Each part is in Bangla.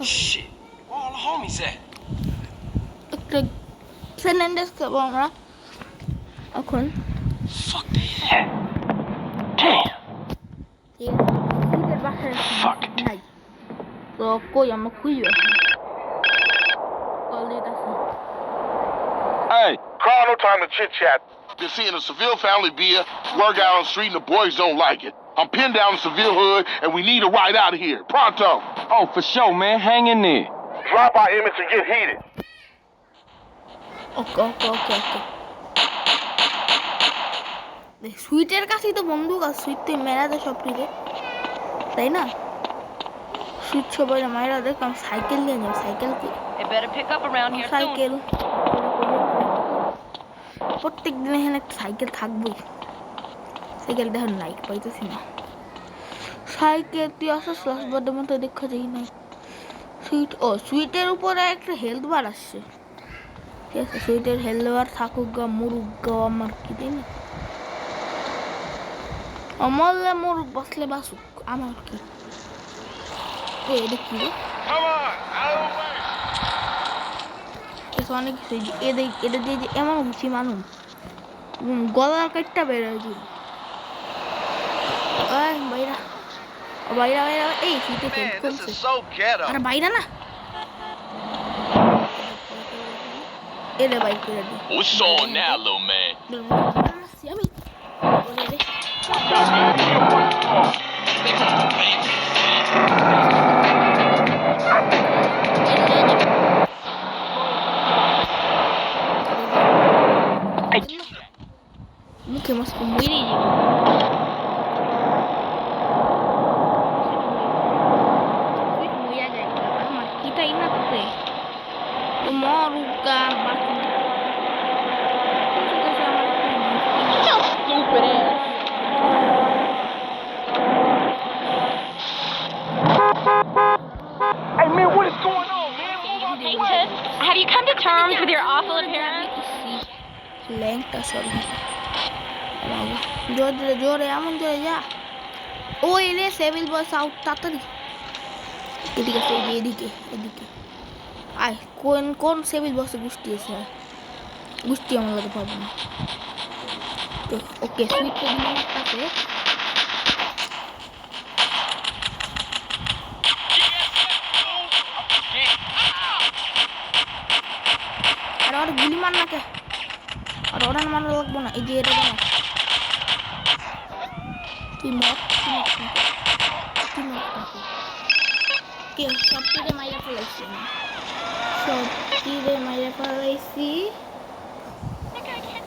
Shit, where all the homies at? একটা সিলিন্ডার খাবো আমরা এখন Fuck they at? Damn. শীতের বাসায় নাই তো কই আমরা খুঁজবে কল দিতেছি Hey, Carl, no time to chit chat. Been seeing a Seville family beer work out on the street and the boys don't like it. I'm pinned down in Seville hood and we need a ride out of here. Pronto. Oh, for sure, man. Hang in there. Drop our image and get heated. ওকে সুইটের কাছেই তো বন্দুক আর সুইট তো মেরা দেয় সব দিকে তাই না সুইট সবাই মেরা দেয় কারণ সাইকেল নিয়ে যাও সাইকেল সাইকেল প্রত্যেক দিন এখানে একটা সাইকেল থাকবেই সাইকেল দেখুন লাইট পাইতেছি না সাইকেল তুই আসা শ্বাসবাদের মতো দেখা যাই নাই সুইটের উপরে একটা হেলথ বার আসছে ঠিক আছে সুইটের হেলথ বার থাকুক গা মুরুক গা আমার কি তাই না মরলে মুরুক বাঁচলে বাসুক আমার কি এটা কি অনেক কিছু এটা দিয়ে যে এমন উঠি মানুষ গলার কাটটা বেরোয় কি বাইরা বাইরা বাইরা এই শীতে কমছে আরে বাইরা না এলে বাইক করে দি What's on now, little man? আমি muke masu mwili kita ina tuh mau ruka batu stupid ass Hey, man, what is going on, man? Hey, Ted, have you come to terms with your awful appearance? lengta sorry জোরে জোরে এমন জোরে যা ও এলে সেভিল বস আউট তাড়াতাড়ি এদিকে আছে এদিকে এদিকে আয় কোন কোন সেভিল বসে গুষ্টি আছে গুষ্টি আমার লাগে পাবো না তো ওকে সুইট তো দিন আছে আর গুলি মার না কে আর ওরা মারা লাগবো না এই যে এটা বানা তুই মত কে সব তীরে মাইরা ফেলাইছি সব তীরে মাইরা ফেলাইছি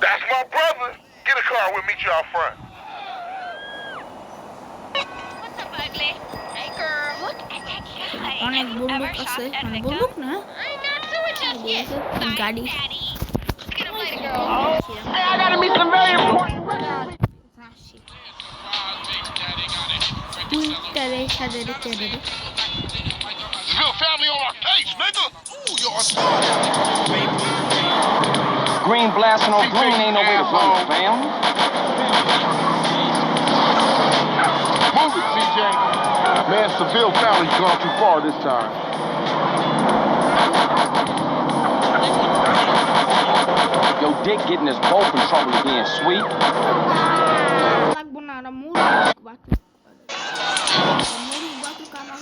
That's my brother. Get a car, we'll meet you out front. What's up, ugly? Hey, girl, look at that guy. অনেক বন্দুক আছে মানে বন্দুক না I'm not doing just yet. গাড়ি Get him later, girl. Hey, I gotta meet some very important. টুইটারে সাথে রেখে দেবে Seville family on our case, nigga. Ooh, you're a star. Green blasting on green ain't no way to go, fam. Move it, CJ. Man, Seville family's gone too far this time. Yo, Dick getting us both in trouble again, sweet. লাগবো না আর মুরুক বাতু কানা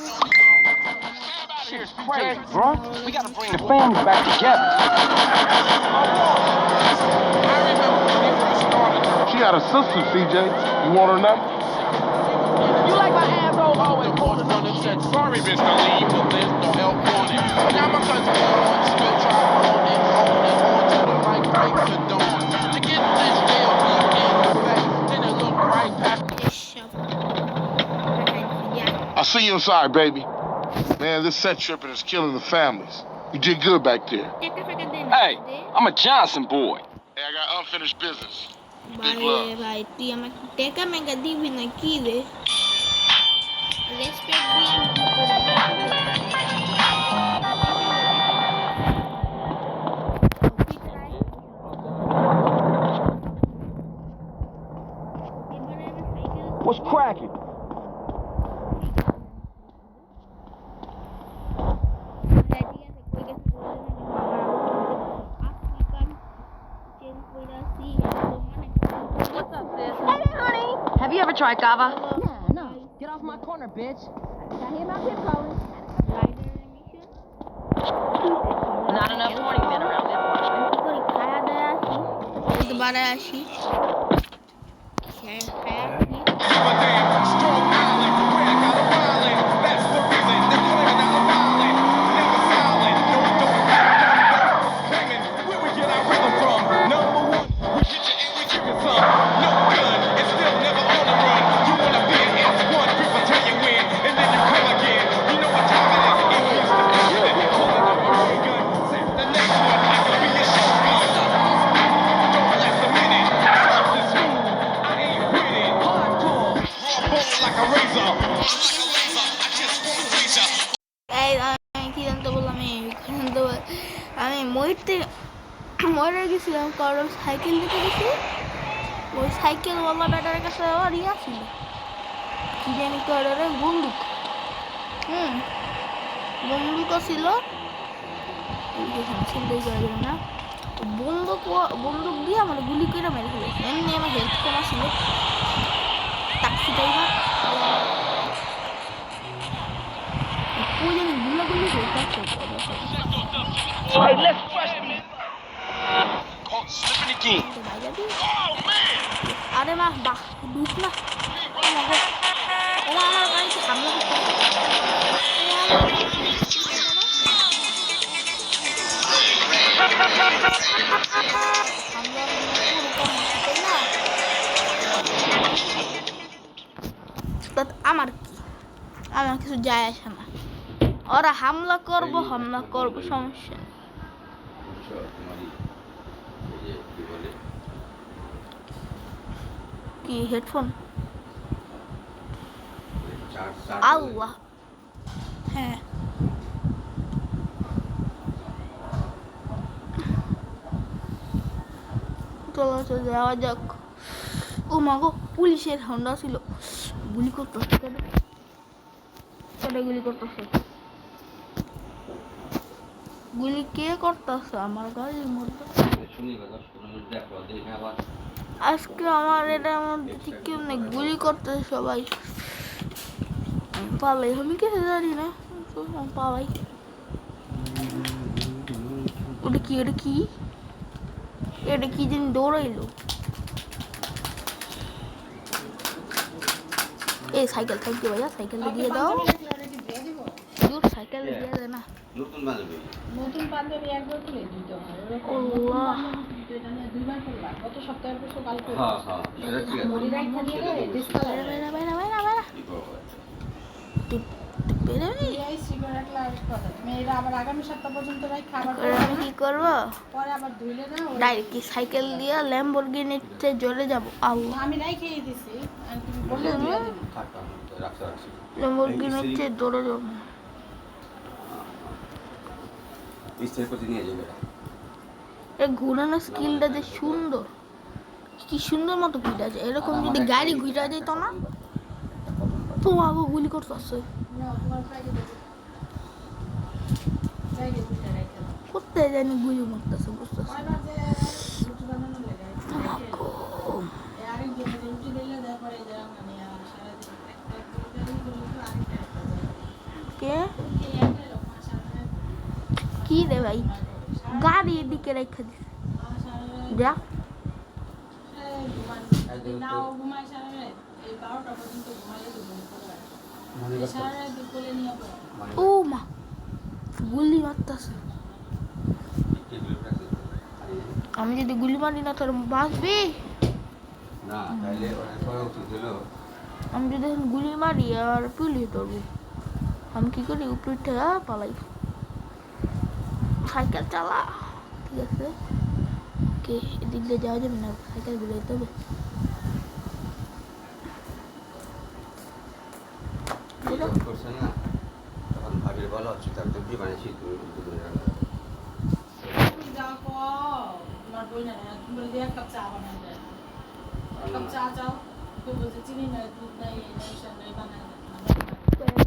Shit's crazy, bro. We gotta bring the family back together. She got a sister, CJ. You want her number? You like my asshole always wanted on this shit. Sorry, bitch, don't leave the list, no help on it. Now my cousin still try on to the right break to dawn. To get this jail beat in the face, then it look right past. I'll see you inside, baby. Man, this set tripping is killing the families. You did good back there. Hey, I'm a Johnson boy. Hey, I got unfinished business. ভাই ভাই তুই আমাকে টাকা মেগা দিবি না কি রে রেসপেক্ট দিয়ে What's cracking? ever try kava? No. Get off my corner, bitch. Not enough morning men around this part. করে খায়া দেয়া আসি একবারে আসি খায়া আসি Strong island, where I got a violin. That's the reason they're claiming I'm violent. Never silent, no, claiming where we get our rhythm from. Number one, we get you and we give you some. No gun, and still never on the run. You wanna be an S1, people tell you when, and then you come again. You know what time it is? It is the president. Pulling up a ray gun, set the next one. I can be your shotgun. Don't last a minute. First is smooth, I ain't with it. Hardcore, raw bone like a razor. I just wanna please ya. এই আমি কি জানতে বললাম আমি মরে গেছিলাম কারণ সাইকেল দিতে গেছি ওই সাইকেলওয়ালা ব্যাটার কাছে আর ইয়া ছিল কি জানি করে বন্দুক বন্দুকও ছিল না বন্দুক দিয়ে আমার গুলি করে মেরে ফেলেছে এমনি আমার হেলথ কমা ছিল ট্যাক্সি ড্রাইভার জানি গুলাগুলি Hey, let's rush me. Caught slipping again. আরে মা বাহ ঢুক না ওরা আমার বাড়িতে হামলা করতে আমার কি আমার কিছু যায় আসে না ওরা হামলা করবো সমস্যা নেই। কি হেডফোন আল্লাহ হ্যাঁ চলো যাওয়া যাক ও মা গো পুলিশের হন্ডা ছিল গুলি করতেছে গুলি করতেছে গুলি কে করতেছে আমার গাড়ির মধ্যে আজকে আমার এটার মধ্যে কেউ নেই গুলি করতেছে সবাই পালাই আমি কে জানি না পালাই ওটা কি যেন দৌড়াইলো এই সাইকেল থাকবে ভাইয়া সাইকেল দিয়ে দাও দূর সাইকেল দিয়ে দে না নতুন বান্ধবী একবার খুলে দিতে হয় আল্লাহ দুইবার করলাম গত সপ্তাহে পরশু কালকে মেয়েরা আবার আগামী সপ্তাহ পর্যন্ত খাবার কি করবো পরে আবার ধুইলে না ডাইরেক্ট কি সাইকেল দিয়ে ল্যাম্বরগিনিতে জলে যাবো আমি নাই খেয়ে দিছি তুমি বললে দিয়ে দেব ল্যাম্বরগিনিতে দৌড়ে যাবো ঘুরানোর স্কিলটা যে সুন্দর কি সুন্দর মতো ঘুরা যায় এরকম যদি গাড়ি ঘুরা যেত না তো আগে গুলি করতে আসছে করতে জানি গুলি মারতেছে বুঝতেছে কে কি রে ভাই গাড়ি এদিকে রেখে দিস যা ও মা গুলি মারতেছে আমি যদি গুলি মারি না তোর বাঁচবি আমি যদি গুলি মারি আর পুলিশ ধরবো আমি কি করি উপরে ঠেলা পালাই সাইকেল চালা ঠিক আছে ওকে এদিক দিয়ে যাওয়া যাবে না সাইকেল গুলো যেতে হবে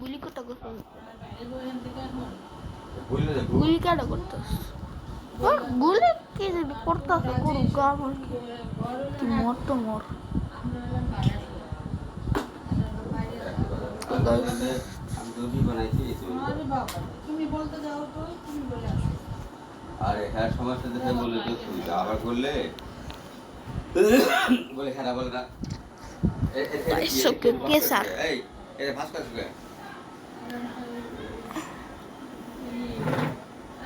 গুলি কত গুলি কেন করতেছ গুলি কে যদি করতেছে করুক আমার কি মর তো মর গাইস আমি রুটি বানাইছি আরে বাবা তুমি বলতে যাও তো তুমি বলে আসো আরে হ্যাঁ সমস্যা দেখে বলে তো সুবিধা আবার করলে বলে হ্যাঁ বলে না কে স্যার এই এটা ভাস কাজ করে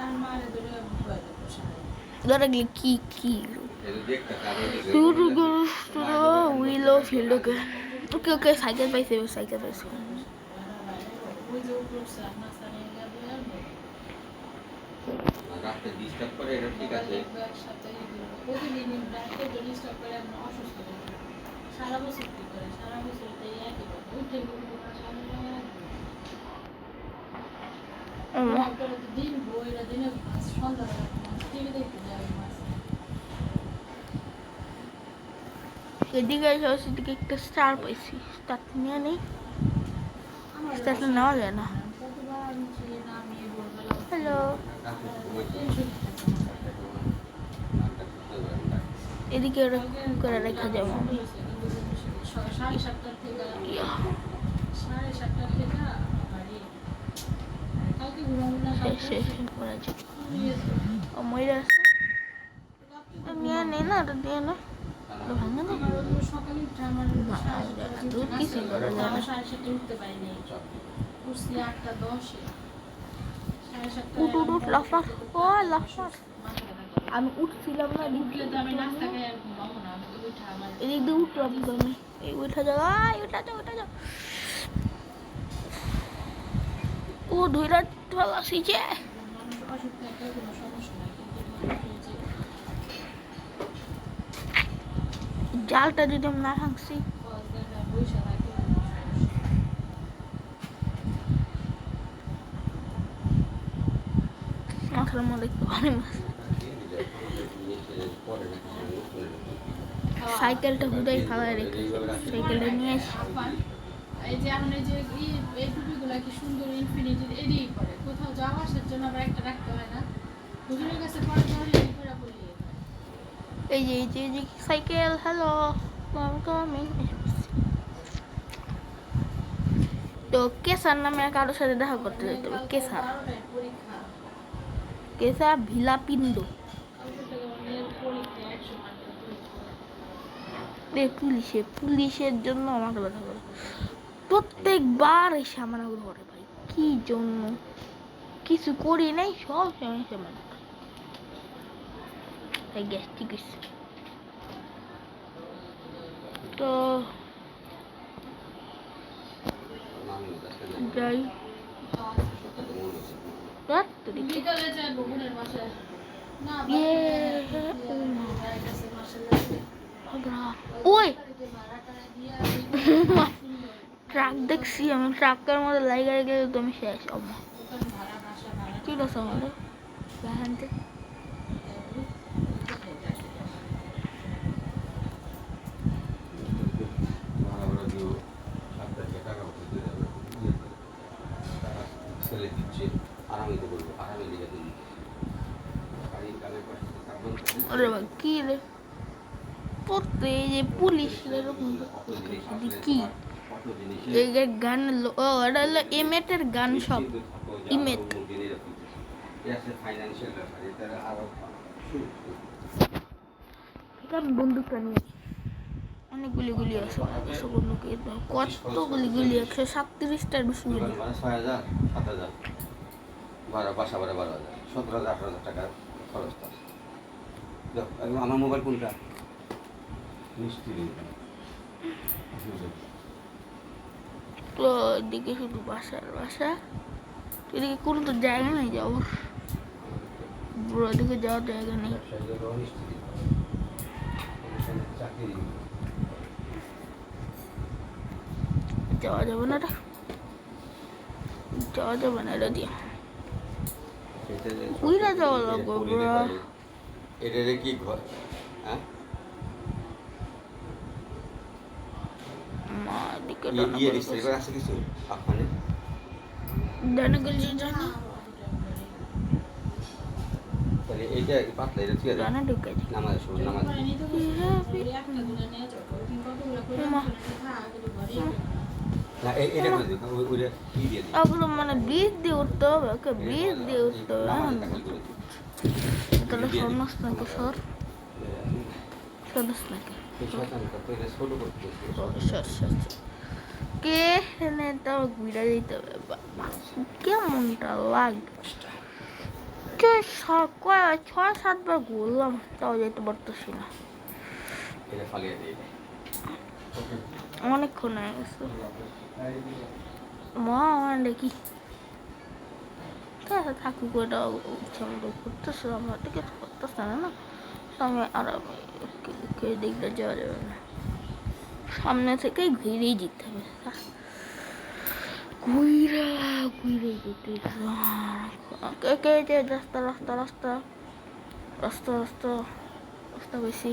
আর মারে ধরে বুঝাতে বসে ধরে গেলে কি এটা দেখতে কারণ শুরু উইলো ফিল্ড ওকে ওকে সাইকেল পাইছে ওই যে উপরছে আপনার সামনে যাবে আর রাতে ডিস্টার্ব করে এটা ঠিক আছে একসাথে প্রতিদিন রাতে যদি স্টপ করে আপনি অসুস্থ হয়ে যাবেন। সারা বছর কি করে সারা বছর তো এই একই কথা উঠে ঘুরবো না সামনে করে তো দিন বইরা দিনে মাছ সন্ধ্যাবেলা মাছ টিভি দেখতে যাবে মাছ এদিকে এদিকে একটা স্টার পাইছি স্টার নিয়ে নেই স্টারটা নেওয়া যায় না কতবার নিচে নামিয়ে ভোরবেলা হ্যালো এদিকে ওরা করে রেখা যাবো সাড়ে সাতটার থেকে বাড়ি কালকে ঘুমাবো না শেষ করা যায় ও ময়রা আছে নিয়ে নেই না ওটা দিয়ে না ভাঙা না সকালে উঠে আমার দুধ কিছু করা যায় না সাড়ে সাতটা উঠতে পারিনি উঠছি 8:10 সাড়ে সাতটা উঠ লাফার ও লাফার আমি উঠছিলাম না উঠলে তো আমি নাস্তা খাই আর ঘুমাবো না আমি তো উঠে আমার এদিক দিয়ে উঠলাম তো আমি এই উঠা যাও উঠা যাও ও ধৈরা ফেলা শিখে অসুখ থাকলে কোনো সমস্যা নাই কিন্তু জালটা যদি আমি না ভাঙছি পয়সা থাকে মাথার মধ্যে একটু পানি মাছ সাইকেলটা হুদাই খাওয়াই রেখে সাইকেলটা নিয়ে এসে এই যে এখন এই যে এই টুপিগুলো কি সুন্দর ইনফিনিটির এদিকে করে কোথাও যাওয়া আসার জন্য আবার একটা রাখতে হয় না হুজুরের কাছে পরে তাহলে এই করে বলি এই যে সাইকেল হ্যালো আমি তো কেসার নামে কারোর সাথে দেখা করতে যেতে হবে কেসার পরীক্ষা কেসা ভিলা পিন্ডো পরীক্ষা 100 মার্কের পরীক্ষা পুলিশের জন্য আমাকে ব্যথা করে প্রত্যেকবার এসে আমার ঘরে ভাই কি জন্য কিছু করি নাই সব সময় এসে আমার তাই গ্যাস্ট্রিক তো যাই বিকালে যায় বগুনের বাসায় না ওই ট্রাক দেখছি আমি ট্রাকের মধ্যে লাইগার গেলে তুমি শেষ আমার কি আছে আমাদের ভ্যানতে আরে ভাই কি রে পড়তে যে পুলিশ কি এই যে গান ও এটা হলো এমেটের গান সব ইমেট বন্দুকটা নিয়ে অনেকগুলি গুলি আছে কতগুলি গুলি 137টার বেশি গুলি 6,000 7,000 বাসা ভাড়া 12,000 17,000 18,000 টাকা খরচ আমার মোবাইল কোনটা তো এদিকে শুধু বাসা এদিকে কোনো তো জায়গা নেই যাওয়ার ওদিকে যাওয়ার জায়গা নেই যাওয়া যাবে না এটা দিয়ে উইরা যাওয়া লাগবে এটা কি ঘর হ্যাঁ মা দিকে আছে কিছু আপনাদের ডানাগুলি জানা তাহলে এইটা পাতলা এটা ঠিক আছে জানা ঢুকে যায় নামাজ শুনুন নামাজ একটা গুলো নিয়ে যাও কতগুলো করে থাক ঘরে না এটা করে দিই ওইটা কি দিয়ে দিই ওগুলো মানে বীজ দিয়ে উঠতে হবে, ওকে বীজ দিয়ে উঠতে হবে। তাহলে সরনাস নাকি সর সরনাস নাকি কে এটা ঘুরে দিতে হবে। কেমনটা লাগবে? 6-7 বার ঘুরলাম তাও যেতে পারতেছি না। এটা ফালিয়ে দিই অনেকক্ষণ হয়ে গেছে। মা আমার দেখি থাকুক, ওটা করতেছে আমরা ঠিক আছে, করতেছে না আমি আর দেখতে যাওয়া যাবে না, সামনে থেকে ঘুরেই যেতে হবে। ঘুরে ঘুরে যেতে রাস্তা রাস্তা রাস্তা রাস্তা রাস্তা রাস্তা বেশি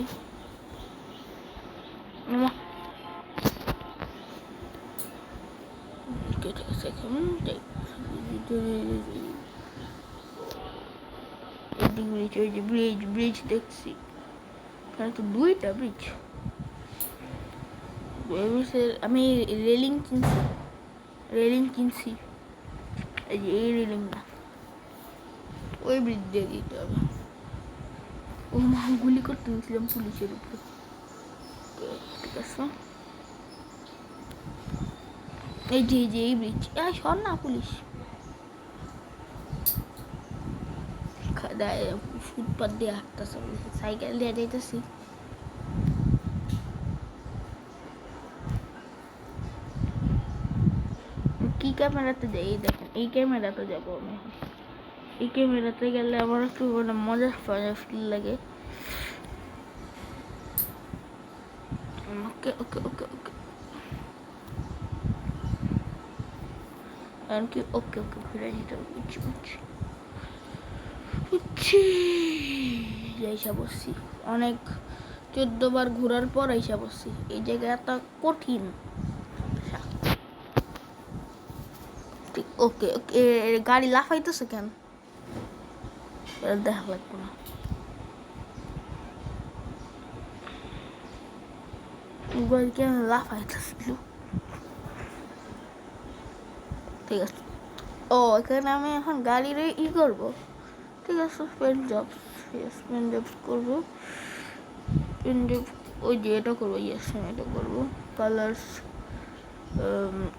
ব্রিজ ব্রিজ দেখছি, তো 2টা ব্রিজ। আমি রেলিং কিনছি এই যে এই রেলিংটা, ওই ব্রিজ দিয়ে দিতে হবে। ও মা গুলি করতে গেছিলাম পুলিশের উপরে, ঠিক আছে। এই যে এই ব্রিজ, সর না পুলিশ, ফুটপাথ দিয়ে হাঁটতেছে, সাইকেল দিয়ে যেতেছি। কি ক্যামেরাতে যাই? এই দেখেন এই ক্যামেরাতে যাবো আমি। এই ক্যামেরাতে গেলে আমার একটু মানে মজা ফিল লাগে। ওকে ওকে ওকে ওকে এমনকি ওকে ওকে ঘুরে যেতে হবে। বুঝছি এসে বসছি, অনেক 14 বার ঘোরার পর এসে বসছি। এই জায়গাটা কঠিন। ওকে ওকে গাড়ি লাফাইতেছে কেন দেখা লাগবে না। কেন লাফাইতেছে? ঠিক আছে, ও এখানে আমি এখন গাড়ির করবো, ঠিক আছে। পেন্ট জব করবো, পেন্ট জব ওই যে এটা করবো, ইয়েস আমি এটা করবো। কালার্স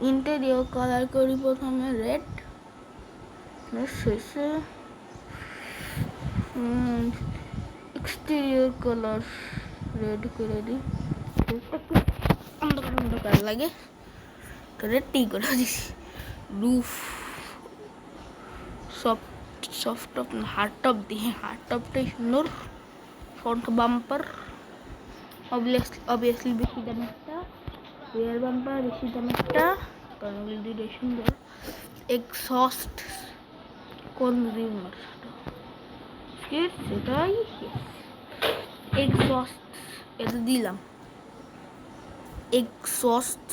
ইন্টেরিয়র কালার করি প্রথমে রেড, শেষে এক্সটেরিয়র কালার রেড করে দিই, অন্ধকার অন্ধকার লাগে তো রেডই করে দিছি। Roof soft top hard top দিয়ে, হার্ড টপটাই সুন্দর। ফ্রন্ট বাম্পার অবভিয়াসলি বেশি দাম একটা, রিয়ার বাম্পার বেশি দাম একটা, কারণ দুটোই সুন্দর। এক্সস্ট কনজিউমার সেটাই এক্সস্ট এটা দিলাম। এক্সস্ট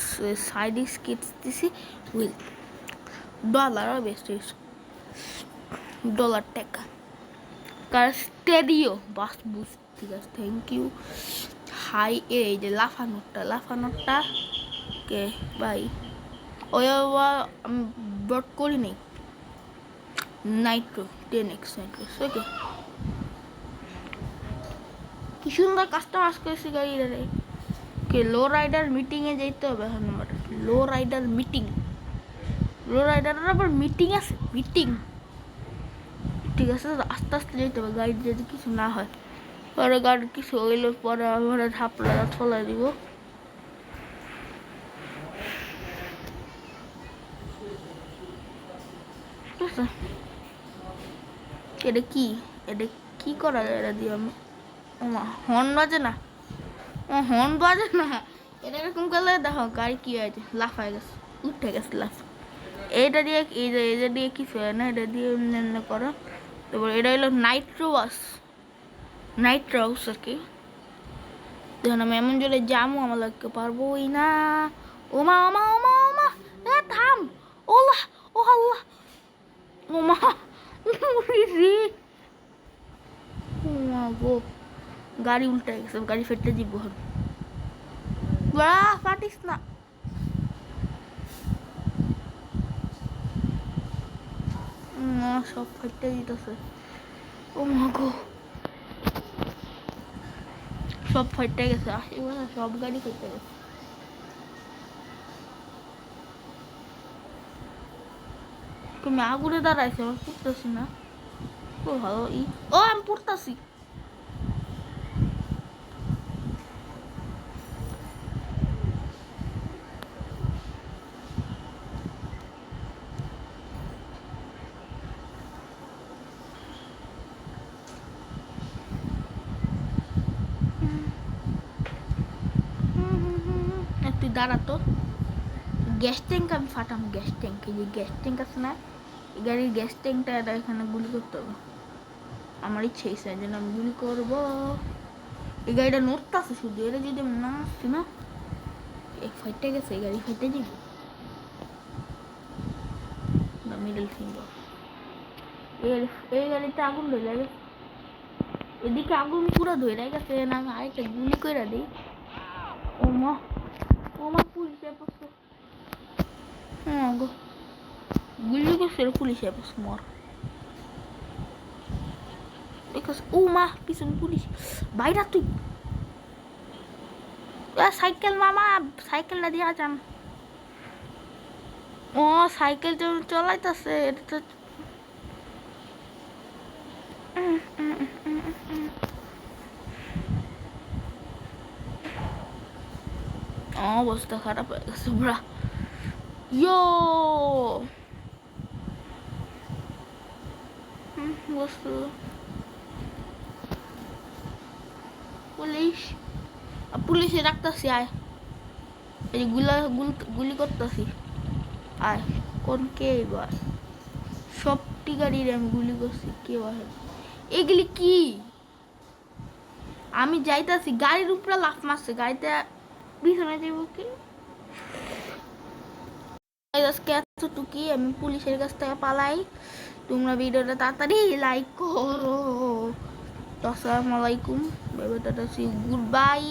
সাইড স্কেটস দিছি উইল ডলার, $, টাকা। কার স্টেডিও বাস বুস, ঠিক আছে, থ্যাংক ইউ। হাই এই যে লাফানোরটা কে ভাই ওই আমি ব্রড করি নাই। নাইট্রো 10x নাইট্রো, ওকে। কি সুন্দর কাস্টমাইজ করেছি গাড়িটা রে। কে লো রাইডার মিটিংয়ে যেতে হবে এখন আমার। লো রাইডার আবার মিটিং আছে, মিটিং, ঠিক আছে। আস্তে আস্তে যেতে হবে, গাড়ি যদি কিছু না হয়, পরে গাড়ি কিছু হইলে পরে আমরা ঝাপলা ফলাই দিব। এটা কি করা যায়? এটা দিয়ে আমি হর্ন বাজে না, এটা এরকম করলে দেখো গাড়ি কি হয়েছে, লাফায় গেছে, উঠে গেছে লাফ। এটা দিয়ে কিছু হয় না, এটা দিয়ে করো। তারপর এটা হলো নাইট্রো বাস আর কি। দেখুন আমি এমন জোরে জামু আমার লাগতে পারবোই না। ওমা ওমা ওমা ওমা থাম, ওলা ও আল্লাহ, ওমা গো, গাড়ি উল্টে গেছে, গাড়ি ফেটে দিব। পাটিস না, সব ফাইটটা দিতেছে। ও মা গো, সব ফাইটটা গেছে, আশেপাশে সব গাড়ি ফাইটটা গেছে। তুমি আগুনে দাঁড়াইছো, আমি পড়তেছি না। ও ভালো ও আমি পড়তেছি। তুই দাঁড়া তো, গ্যাস ট্যাঙ্ক আমি ফাটাম। গ্যাস ট্যাঙ্ক, এই যে গ্যাস ট্যাঙ্ক আছে না, এই গাড়ির গ্যাস ট্যাঙ্কটা এখানে গুলি করতে হবে। আমার ইচ্ছে এই যেন আমি গুলি করবো। এই গাড়িটা নড়তে আছে শুধু, এটা যদি আমি না আসছি না, এক ফাইটটা গেছে, এই গাড়ি ফাইটে যাবে। মিডল ফিঙ্গার, এই গাড়িতে আগুন ধরে গেছে, এদিকে আগুন পুরো ধরে গেছে না, আমি আরেকটা গুলি করে দিই। ও মা পুলিশে পড়ছে, হ্যাঁ গো গুলি করছে পুলিশে পড়ছে মর। ও মা পিছনে পুলিশ, বাইরা তুই সাইকেল মামা, সাইকেলটা দিয়া যান। ও সাইকেল চলাইতেছে, এটা তো অবস্থা খারাপ হয়ে গেছে ব্রা। ইয়ো বস্তু পুলিশ, পুলিশে রাখতেছি, আয় এই গুলি করতেছি, আয় কোন কে এবার সবটি গাড়ির আমি গুলি করছি, কেউ আসে। এগুলি কি আমি যাইতাছি, গাড়ির উপরে লাফ মারছে, গাড়িতে পিছনে যাবো কি। আজকে এতটুকুই, আমি পুলিশের কাছ থেকে পালাই। তোমরা ভিডিওটা তাড়াতাড়ি লাইক করো। আসসালামু আলাইকুম, bye bye, tata, see you, good bye.